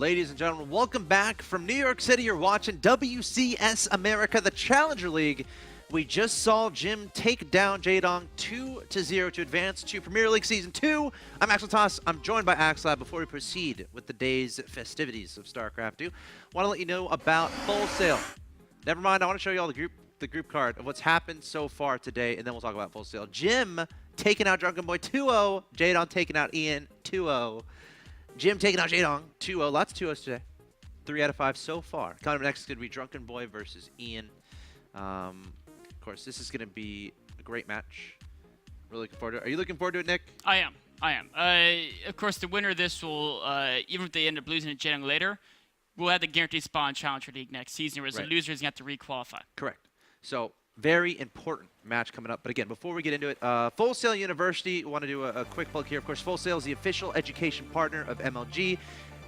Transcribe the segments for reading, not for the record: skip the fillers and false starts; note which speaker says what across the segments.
Speaker 1: Ladies and gentlemen, welcome back from New York City. You're watching WCS America, the Challenger League. We just saw Jim take down Jaedong 2-0 to advance to Premier League Season 2. I'm Axeltoss. I'm joined by Axslav. Before we proceed with the day's festivities of StarCraft 2, I want to let you know about Full Sail. Never mind, I want to show you all the group card of what's happened so far today, and then we'll talk about Full Sail. Jim taking out Drunkenboi 2-0. Jaedong taking out Ian 2-0. Jim taking out Jaedong 2-0. Lots of 2-0s today. 3 out of 5 so far. Coming up next is going to be Drunkenboi versus Ian. Of course, this is going to be a great match. Really looking forward to it. Are you looking forward to it, Nick?
Speaker 2: I am. Of course, the winner of this will, even if they end up losing to Jaedong later, will have the guaranteed spot in Challenger League next season, whereas the loser is going to have to requalify. Correct.
Speaker 1: So, very important match coming up. But again, before we get into it, Full Sail University, want to do a quick plug here. Of course, Full Sail is the official education partner of MLG.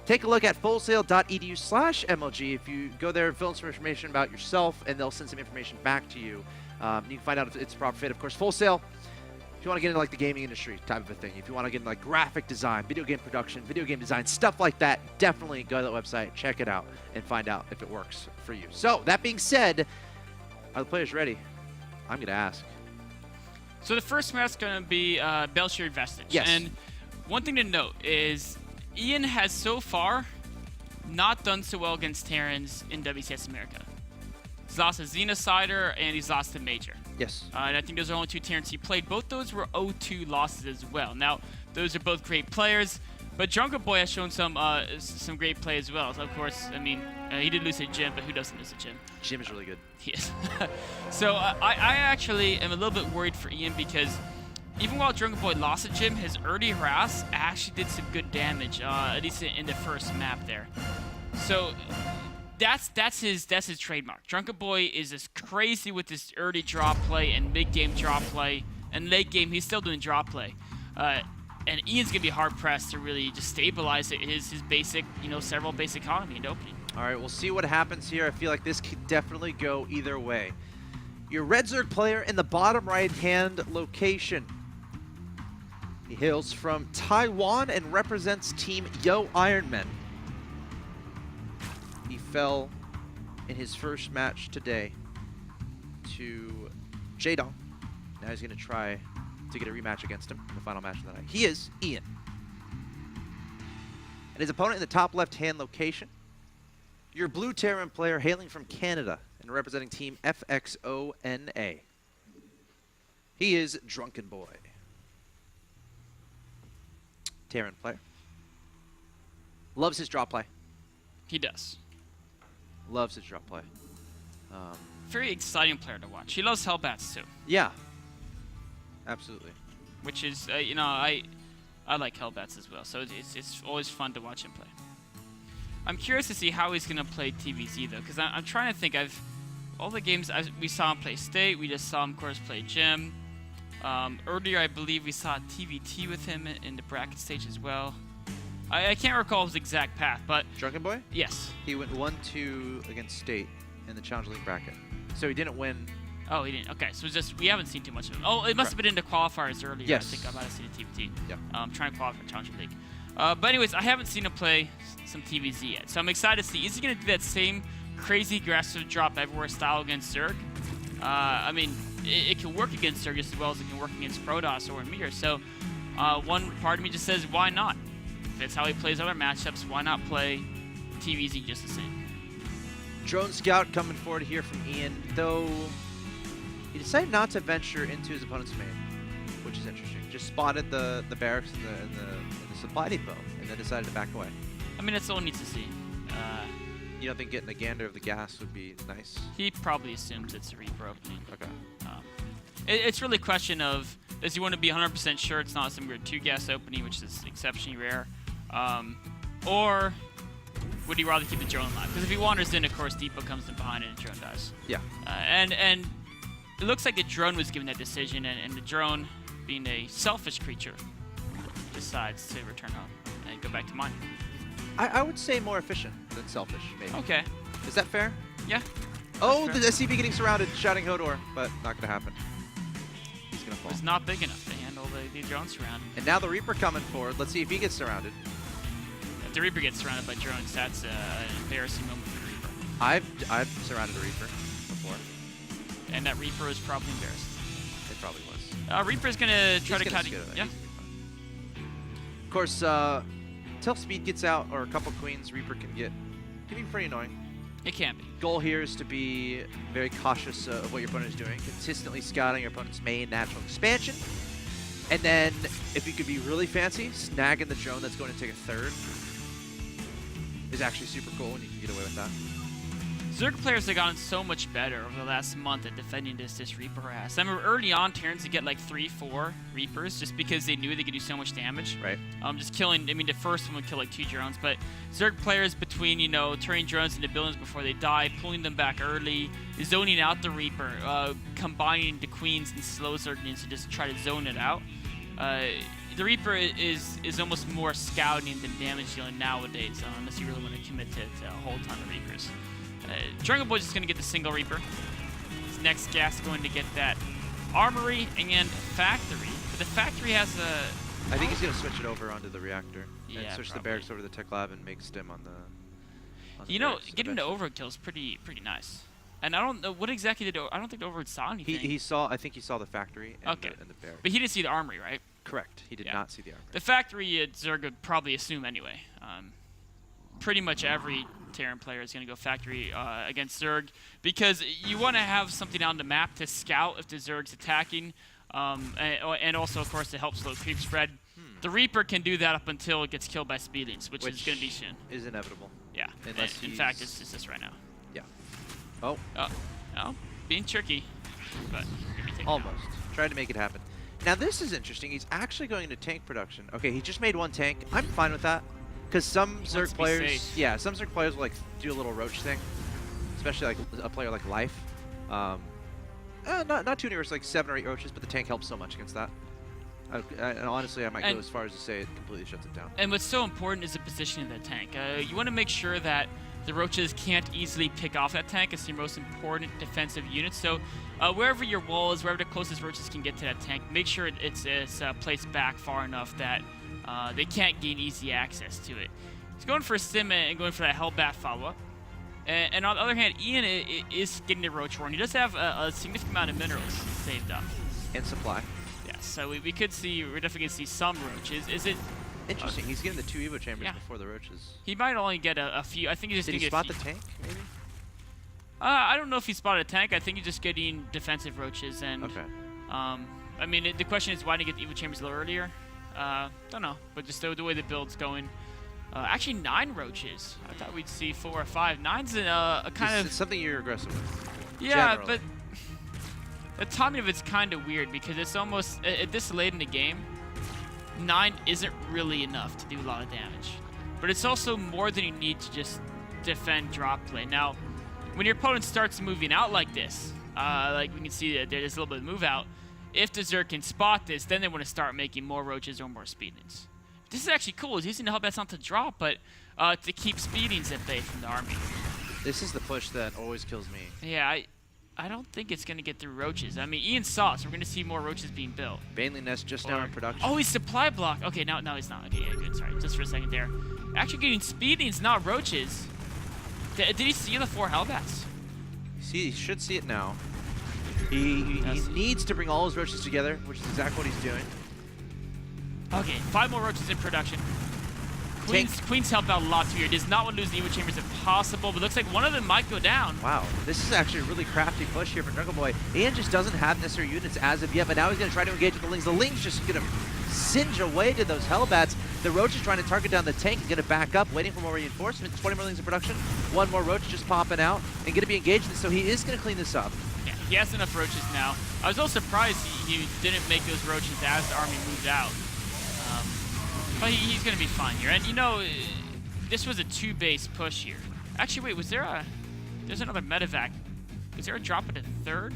Speaker 1: Take a look at fullsail.edu/MLG. If you go there and fill in some information about yourself, and they'll send some information back to you. You can find out if it's a proper fit. Of course, Full Sail, if you want to get into like the gaming industry type of a thing, if you want to get into like graphic design, video game production, video game design, stuff like that, definitely go to that website, check it out, and find out if it works for you. So, that being said, are the players ready? I'm going to ask.
Speaker 2: So the first match is going to be Belshire Vestige.
Speaker 1: Yes.
Speaker 2: And one thing to note is Ian has so far not done so well against Terrans in WCS America. He's lost to Xenocider and he's lost to Major.
Speaker 1: Yes.
Speaker 2: And I think those are only 2 Terrans he played. Both those were 0-2 losses as well. Now, those are both great players, but Drunkenboi has shown some great play as well. So of course, I mean, he did lose to Jim, but who doesn't lose to Jim?
Speaker 1: Jim is really good.
Speaker 2: He is. So I actually am a little bit worried for Ian because even while Drunkenboi lost to Jim, his early harass actually did some good damage, at least in the first map there. So that's his trademark. Drunkenboi is as crazy with his early draw play and mid-game draw play, and late game he's still doing draw play. And Ian's gonna be hard pressed to really just stabilize his basic, several basic economy in the opening.
Speaker 1: All right, we'll see what happens here. I feel like this could definitely go either way. Your Red Zerg player in the bottom right-hand location. He hails from Taiwan and represents Team Yo Ironman. He fell in his first match today to Jaedong. Now he's going to try to get a rematch against him in the final match of the night. He is Ian. And his opponent in the top left-hand location, your blue Terran player hailing from Canada and representing Team FXONA. He is Drunkenboi. Terran player. Loves his drop play.
Speaker 2: He does.
Speaker 1: Loves his drop play.
Speaker 2: Very exciting player to watch. He loves Hellbats too.
Speaker 1: Yeah. Absolutely.
Speaker 2: Which is, I like Hellbats as well, so it's always fun to watch him play. I'm curious to see how he's going to play TVZ though, because I'm trying to think. All the games we saw him play State, we just saw him, of course, play Gym. Earlier, I believe we saw TVT with him in the bracket stage as well. I can't recall his exact path, but
Speaker 1: Drunkenboi?
Speaker 2: Yes.
Speaker 1: He went 1-2 against State in the Challenger League bracket, so he didn't win.
Speaker 2: Oh, he didn't. Okay, so it's just we haven't seen too much of him. Oh, it must have been in the qualifiers earlier.
Speaker 1: Yes.
Speaker 2: I think I might have seen a TVT.
Speaker 1: Yeah.
Speaker 2: Trying to qualify for Challenger League. But anyways, I haven't seen him play some TVZ yet, so I'm excited to see. Is he going to do that same crazy aggressive drop everywhere style against Zerg? I mean, it can work against Zerg just as well as it can work against Protoss or Emir. So one part of me just says, why not? If it's how he plays other matchups, why not play TVZ just the same?
Speaker 1: Drone Scout coming forward here from Ian, though he decided not to venture into his opponent's main, which is interesting. Just spotted the barracks in the supply depot and then decided to back away.
Speaker 2: I mean, that's all he needs to see.
Speaker 1: You don't think getting a gander of the gas would be nice?
Speaker 2: He probably assumes it's a Reaper opening.
Speaker 1: Okay.
Speaker 2: It's really a question of, does he want to be 100% sure it's not some weird 2-gas opening, which is exceptionally rare, or would he rather keep the drone alive? Because if he wanders in, of course, Depot comes in behind it and the drone dies.
Speaker 1: Yeah.
Speaker 2: And it looks like the drone was given that decision, and the drone, being a selfish creature, decides to return home and go back to mining.
Speaker 1: I would say more efficient than selfish, maybe.
Speaker 2: Okay.
Speaker 1: Is that fair?
Speaker 2: Yeah.
Speaker 1: Oh, the SCP getting surrounded, shouting Hodor, but not going to happen. He's going to fall.
Speaker 2: It's not big enough to handle the drone surround.
Speaker 1: And now the Reaper coming forward. Let's see if he gets surrounded.
Speaker 2: the Reaper gets surrounded by drones, that's an embarrassing moment for the Reaper.
Speaker 1: I've surrounded a Reaper before.
Speaker 2: And that Reaper was probably embarrassed.
Speaker 1: It probably was.
Speaker 2: Reaper's gonna try to cut it. Yeah.
Speaker 1: Of course, till speed gets out or a couple queens, Reaper can be pretty annoying.
Speaker 2: It can be.
Speaker 1: Goal here is to be very cautious of what your opponent is doing, consistently scouting your opponent's main natural expansion. And then, if you could be really fancy, snagging the drone that's going to take a third is actually super cool, and you can get away with that.
Speaker 2: Zerg players have gotten so much better over the last month at defending this Reaper harass. I remember early on, Terrans would get like 3-4 Reapers just because they knew they could do so much damage.
Speaker 1: Right.
Speaker 2: Just killing, I mean, the first one would kill like 2 drones, but Zerg players between, you know, turning drones into buildings before they die, pulling them back early, zoning out the Reaper, combining the queens and slow Zerglings to just try to zone it out. The Reaper is almost more scouting than damage dealing nowadays, unless you really want to commit to a whole ton of Reapers. Drunkenboi is going to get the single Reaper. His next gas going to get that Armory and Factory. But the Factory has a...
Speaker 1: I think he's going to switch it over onto the reactor.
Speaker 2: Yeah,
Speaker 1: and switch
Speaker 2: probably.
Speaker 1: the barracks over to the tech lab and make stim on the...
Speaker 2: You know, getting the overkill is pretty nice. And I don't know what exactly did. I don't think the Overlord saw anything.
Speaker 1: He saw. I think he saw the factory and,
Speaker 2: okay.
Speaker 1: the barracks.
Speaker 2: But he didn't see the armory, right?
Speaker 1: Correct. He did not see the armory.
Speaker 2: The factory, Zerg would probably assume anyway. Pretty much every Terran player is going to go factory against Zerg because you want to have something on the map to scout if the Zerg's attacking, and also, of course, to help slow creep spread. The Reaper can do that up until it gets killed by speedlings, which is going to be soon.
Speaker 1: Is inevitable.
Speaker 2: Yeah. In fact, it's this right now.
Speaker 1: Yeah. Oh.
Speaker 2: Oh, being tricky, but
Speaker 1: almost. Tried to make it happen. Now this is interesting. He's actually going into tank production. Okay, he just made one tank. I'm fine with that. Because some Zerg players, some Zerg players will like do a little roach thing, especially like a player like Life. Not too near, it's like 7 or 8 roaches, but the tank helps so much against that. And honestly, I might go as far as to say it completely shuts it down. And
Speaker 2: what's so important is the positioning of the tank. You want to make sure that the roaches can't easily pick off that tank. It's your most important defensive unit. So wherever your wall is, wherever the closest roaches can get to that tank, make sure it's placed back far enough that they can't gain easy access to it. He's going for a stim and going for that Hellbat follow-up. And on the other hand, Ian is getting the roach war, and he does have a significant amount of minerals saved up.
Speaker 1: And supply.
Speaker 2: Yes, so we're definitely going to see some roaches. Is it...
Speaker 1: Interesting. He's getting the 2 Evo chambers before the roaches.
Speaker 2: He might only get a few. I think he's just going to get
Speaker 1: Did he spot the tank, maybe?
Speaker 2: I don't know if he spotted a tank. I think he's just getting defensive roaches. And,
Speaker 1: okay.
Speaker 2: I mean, the question is why didn't he get the Evo chambers a little earlier? Don't know. But just the way the build's going. Actually, 9 roaches. I thought we'd see 4 or 5. 9's a kind of...
Speaker 1: It's something you're aggressive with.
Speaker 2: Yeah,
Speaker 1: generally.
Speaker 2: but the timing of it's kind of weird because it's almost... At this late in the game, 9 isn't really enough to do a lot of damage. But it's also more than you need to just defend drop play. Now, when your opponent starts moving out like this, like we can see that there's a little bit of move out, if the Zerg can spot this, then they want to start making more roaches or more speedings. This is actually cool. He's using the Hellbats not to drop, but to keep speedings at bay from the army.
Speaker 1: This is the push that always kills me.
Speaker 2: Yeah, I don't think it's going to get through roaches. I mean, Ian saw, so we're going to see more roaches being built.
Speaker 1: Baneling Nest just now in production.
Speaker 2: Oh, he's supply block. Okay, no, he's not. Okay, yeah, good. Sorry, just for a second there. Actually getting speedings, not roaches. Did he see the 4 Hellbats?
Speaker 1: He should see it now. He needs to bring all his roaches together, which is exactly what he's doing.
Speaker 2: Okay, 5 more roaches in production. Queens help out a lot too here. Does not want to lose the Evo chambers if possible, but looks like one of them might go down.
Speaker 1: Wow, this is actually a really crafty push here for Drunkenboi. Ian just doesn't have necessary units as of yet, but now he's going to try to engage with the Lings. The Lings just going to singe away to those Hellbats. The Roach is trying to target down the tank and going to back up, waiting for more reinforcements. 20 more Lings in production. 1 more Roach just popping out and going to be engaged, so he is going to clean this up.
Speaker 2: Yeah, he has enough Roaches now. I was a little surprised he didn't make those Roaches as the army moved out. But he's going to be fine here. And you know, this was a 2-base push here. Actually, wait, there's another medevac. Is there a drop at a 3rd?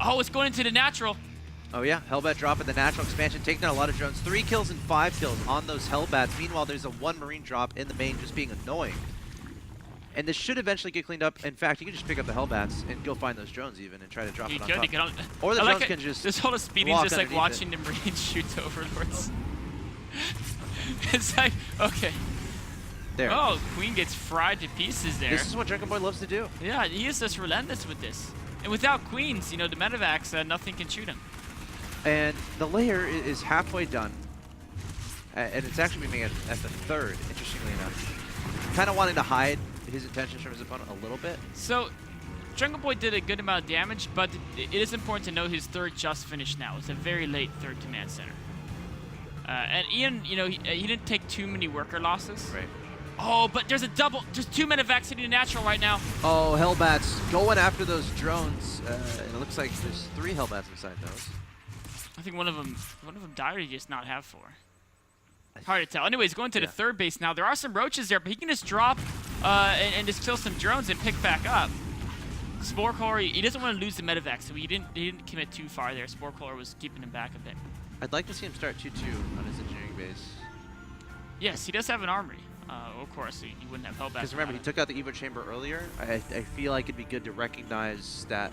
Speaker 2: Oh, it's going into the natural.
Speaker 1: Oh yeah, Hellbat drop in the natural expansion, taking down a lot of drones. 3 kills and 5 kills on those Hellbats. Meanwhile, there's a 1 Marine drop in the main just being annoying. And this should eventually get cleaned up. In fact, you can just pick up the Hellbats and go find those drones even and try to drop it on top. Or the drones can just
Speaker 2: this whole speeding is just like watching the Marines shoot overlords. It's like, okay,
Speaker 1: there.
Speaker 2: Oh, Queen gets fried to pieces there.
Speaker 1: This is what Drunkenboi loves to do.
Speaker 2: Yeah, he is just relentless with this. And without Queens, you know, the medevacs, nothing can shoot him.
Speaker 1: And the layer is halfway done. And it's actually being at the third, interestingly enough. Kind of wanting to hide his intentions from his opponent a little bit.
Speaker 2: So, Drunkenboi did a good amount of damage, but it is important to know his third just finished now. It's a very late third command center. And Ian, you know, he didn't take too many worker losses.
Speaker 1: Right.
Speaker 2: Oh, but there's a double. There's 2 medevacs hitting the natural right now.
Speaker 1: Oh, Hellbats going after those drones. And it looks like there's 3 Hellbats inside those.
Speaker 2: I think one of them died or he just not have 4. Hard to tell. Anyways, going to the third base now. There are some roaches there, but he can just drop and just kill some drones and pick back up. Sporecore, he doesn't want to lose the medevac, so he didn't commit too far there. Sporecore was keeping him back a bit.
Speaker 1: I'd like to see him start 2-2 on his engineering base.
Speaker 2: Yes, he does have an armory. Of course, he wouldn't have held back.
Speaker 1: Because remember, he took out the Evo chamber earlier. I feel like it'd be good to recognize that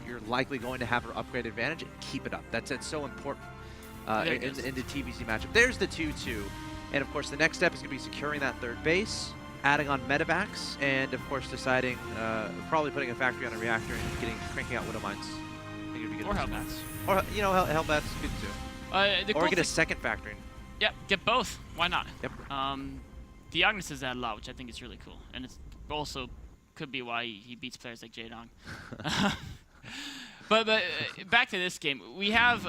Speaker 1: you're likely going to have an upgrade advantage and keep it up. It's so important in the TVC matchup. There's the 2-2. And of course, the next step is going to be securing that third base, adding on medevacs, and of course deciding, probably putting a factory on a reactor and cranking out Widow Mines. I think it'd be good.
Speaker 2: Or Hellbats.
Speaker 1: Or, you know, Hellbats good too. Or get a second factory.
Speaker 2: Yep, get both. Why not?
Speaker 1: Yep.
Speaker 2: The Agnes is at a lot, which I think is really cool. And it's also could be why he beats players like Jaedong. But back to this game. We have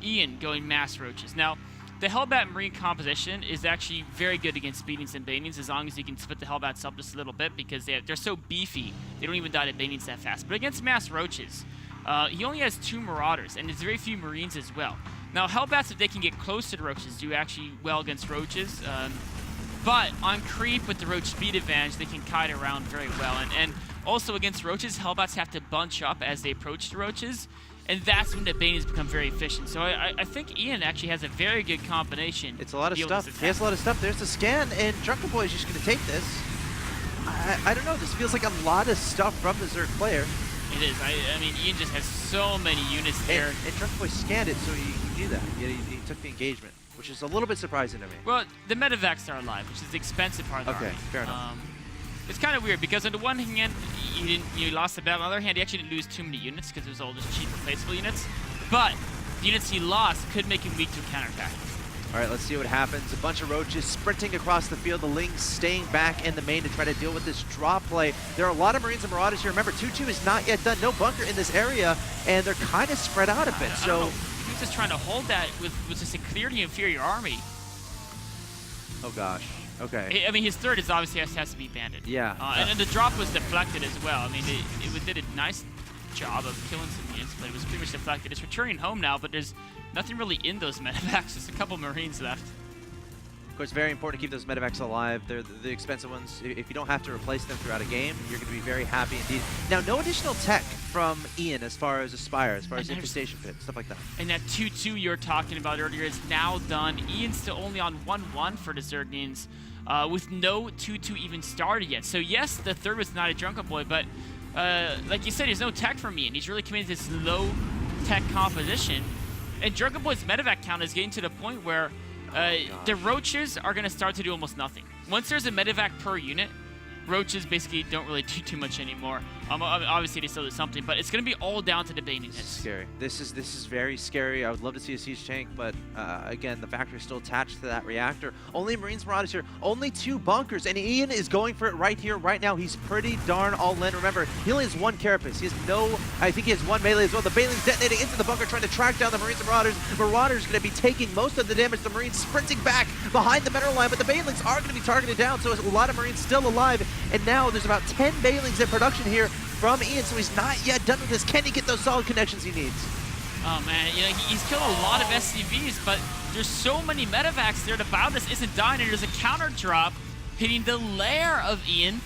Speaker 2: Ian going mass roaches. Now, the Hellbat Marine composition is actually very good against Beatings and Banings as long as you can split the Hellbats up just a little bit because they're so beefy. They don't even die to Banings that fast. But against mass roaches, he only has 2 Marauders, and there's very few Marines as well. Now, Hellbats, if they can get close to the roaches, do actually well against roaches. But on creep with the roach speed advantage, they can kite around very well. And also against roaches, Hellbats have to bunch up as they approach the roaches. And that's when the Banings become very efficient. So I think Ian actually has a very good combination.
Speaker 1: It's a lot of stuff. He has a lot of stuff. There's the scan, and Drunkenboi is just going to take this. I don't know. This feels like a lot of stuff from the Zerg player.
Speaker 2: It is. I mean, Ian just has so many units there.
Speaker 1: And Drunkenboi scanned it, so he knew that. He took the engagement, which is a little bit surprising to me.
Speaker 2: Well, the medevacs are alive, which is the expensive part of the army.
Speaker 1: Fair enough.
Speaker 2: It's kind of weird because on the one hand, you lost the battle. On the other hand, he actually didn't lose too many units because it was all just cheap replaceable units. But the units he lost could make him weak to counterattack.
Speaker 1: All right, let's see what happens. A bunch of roaches sprinting across the field. The Lings staying back in the main to try to deal with this draw play. There are a lot of Marines and Marauders here. Remember, 2-2 is not yet done. No bunker in this area, and they're kind of spread out a bit. So
Speaker 2: he's just trying to hold that with just a clearly inferior army.
Speaker 1: Oh gosh. Okay.
Speaker 2: I mean, his third is obviously has to be banded.
Speaker 1: Yeah.
Speaker 2: And the drop was deflected as well. I mean, it did a nice job of killing some units, but it was pretty much deflected. It's returning home now, but there's nothing really in those medevacs. Just a couple Marines left.
Speaker 1: Of course, very important to keep those medevacs alive. They're the expensive ones. If you don't have to replace them throughout a game, you're going to be very happy indeed. Now, no additional tech from Ian as far as Aspire, as far as infestation pit, stuff like that.
Speaker 2: And that 2-2 you were talking about earlier is now done. Ian's still only on 1-1 for the Zerglings, with no 2-2 even started yet. So yes, the third was not a Drunkenboi, but like you said, there's no tech from Ian. He's really committed to this low tech composition. And Drunkenboi's medevac count is getting to the point where the roaches are going to start to do almost nothing. Once there's a medevac per unit, roaches basically don't really do too much anymore. Obviously, they still do something, but it's going to be all down to the Bane units.
Speaker 1: This is scary. This is very scary. I would love to see a siege tank, but again, the factory is still attached to that reactor. Only Marines Marauders here. Only 2 bunkers, and Ian is going for it right here, right now. He's pretty darn all in. Remember, he only has 1 carapace. He has no. I think he has 1 melee as well. The Baneling's detonating into the bunker, trying to track down the Marines and Marauders. Marauders going to be taking most of the damage. The Marines sprinting back behind the mineral line, but the Banelings are going to be targeted down. So a lot of Marines still alive, and now there's about 10 Banelings in production here from Ian, so he's not yet done with this. Can he get those solid connections he needs?
Speaker 2: Oh man, you know, he's killed a lot of SCVs, but there's so many medevacs there. The Baldus isn't dying, and there's a counter drop hitting the lair of Ian,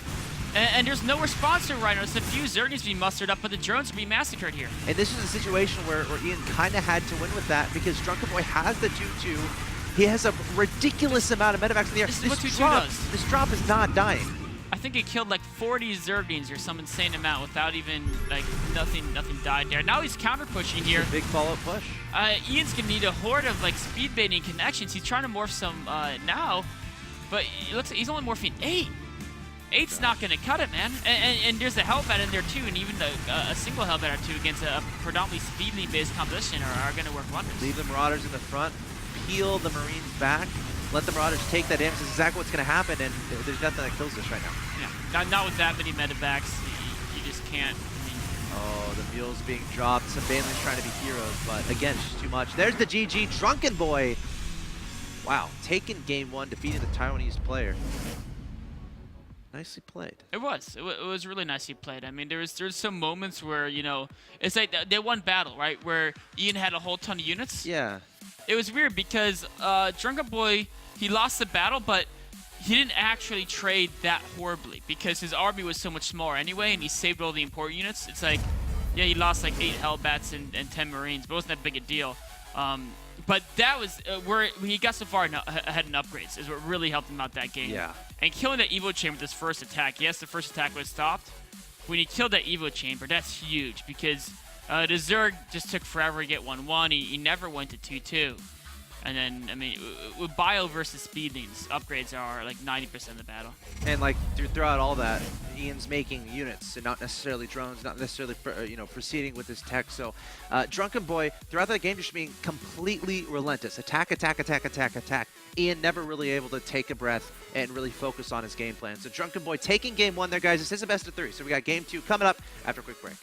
Speaker 2: and there's no response to it right now. There's a few Zerglings being mustered up, but the drones are being massacred here.
Speaker 1: And this is a situation where Ian kind of had to win with that because Drunkenboi has the 2-2. He has a ridiculous amount of medevacs in the air.
Speaker 2: This is what 2-2 does.
Speaker 1: This drop is not dying.
Speaker 2: I think it killed like 40 Zerglings or some insane amount without even, like, nothing died there. Now he's counter pushing here.
Speaker 1: Big follow-up push.
Speaker 2: Ian's gonna need a horde of like speed baiting connections. He's trying to morph some now. but it looks like he's only morphine 8. 8's not going to cut it, man. And there's a Hellbat in there, too, and even a single Hellbat or two against a predominantly speedly-based composition are going to work wonders.
Speaker 1: Leave the Marauders in the front, peel the Marines back, let the Marauders take that damage. This is exactly what's going to happen, and there's nothing that kills this right now.
Speaker 2: Yeah, not with that many medevacs. You just can't.
Speaker 1: Oh, the mule's being dropped. Some Banelings trying to be heroes, but again, it's just too much. There's the GG, Drunkenboi. Wow, taking game 1, defeating the Taiwanese player. Nicely played.
Speaker 2: It was. It was really nicely played. I mean, there's some moments where, you know, it's like they won battle, right? Where Ian had a whole ton of units.
Speaker 1: Yeah.
Speaker 2: It was weird because Drunkenboi, he lost the battle, but he didn't actually trade that horribly because his army was so much smaller anyway, and he saved all the important units. It's like, yeah, he lost like 8 Hellbats and 10 Marines, but it wasn't that big a deal. But that was where he got so far ahead in upgrades is what really helped him out that game.
Speaker 1: Yeah.
Speaker 2: And killing that Evo Chamber with his first attack. Yes, the first attack was stopped. When he killed that Evo Chamber, that's huge because the Zerg just took forever to get 1-1. He never went to 2-2. And then, I mean, with Bio versus Speedlings, upgrades are like 90% of the battle.
Speaker 1: And like throughout all that, Ian's making units and not necessarily drones, not necessarily proceeding with his tech. So Drunkenboi throughout that game just being completely relentless. Attack, attack, attack, attack, attack. Ian never really able to take a breath and really focus on his game plan. So Drunkenboi taking game 1 there, guys. This is a best of 3. So we got game 2 coming up after a quick break.